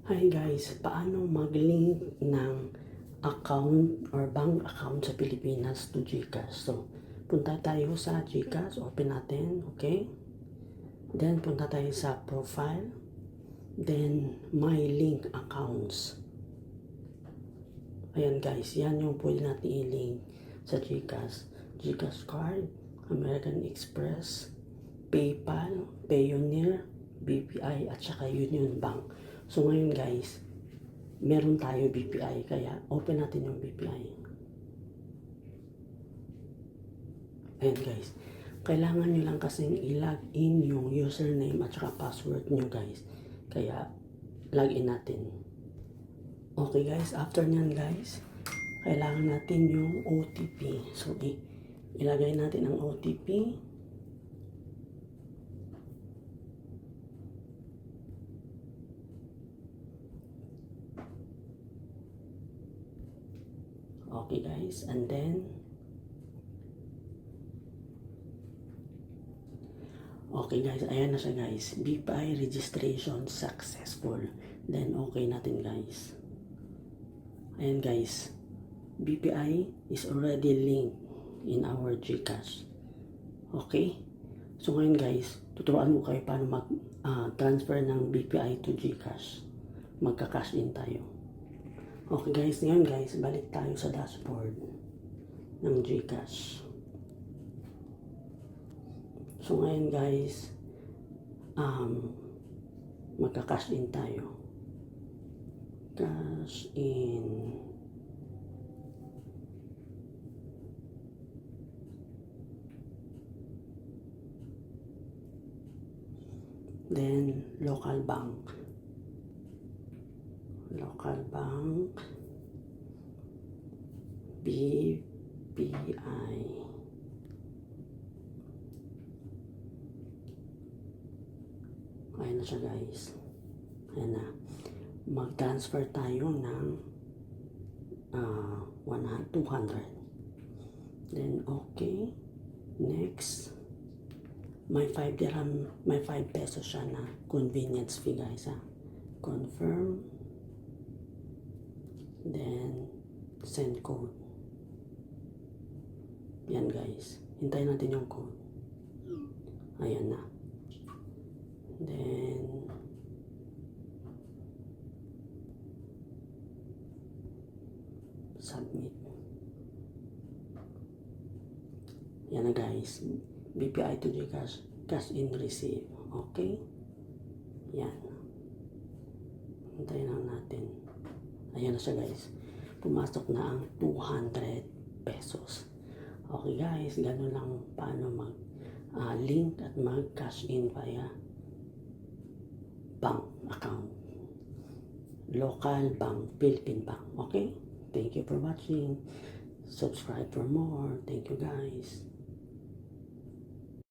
Hi guys, paano mag-link ng account or bank account sa Pilipinas to GCash? So, punta tayo sa GCash, open natin, okay? Then, punta tayo sa profile. Then, my link accounts. Ayan guys, yan yung pwede natin i-link sa GCash. GCash card, American Express, PayPal, Payoneer, BPI at saka Union Bank. So ngayon guys, meron tayo BPI kaya open natin yung BPI. Ayan guys, kailangan nyo lang kasing i-log in yung username at saka password nyo guys. Kaya login natin. Okay guys, after nyan guys, kailangan natin yung OTP. So ilagay natin ang OTP. Okay guys, and then okay guys, ayan na siya guys. BPI registration successful. Then okay natin guys. Ayan guys, BPI is already linked in our GCash. Okay? So ngayon guys, tuturuan ko kayo paano mag-transfer ng BPI to GCash. Magka-cash in tayo. Okay guys, ngayon guys, balik tayo sa dashboard ng GCash. So ngayon guys, magka-cash in tayo. Cash in. Then local bank. Local bank, BPI. Ayan na siya guys. Ayan na. Mag-transfer tayo ng 200. Then okay. Next. May 5 dirham, may 5 pesos siya na convenience fee guys ha. Confirm. Then send code. Yan guys. Hintayin natin yung code. Ayan na. Then submit. Yan na guys. BPI to GCash. Cash in receive. Okay? Yan. Hintayin lang natin. Ayan na siya guys. Pumasok na ang 200 pesos. Okay guys, ganun lang paano mag-link at mag-cash in via bank account. Local bank, Philippine Bank. Okay? Thank you for watching. Subscribe for more. Thank you guys.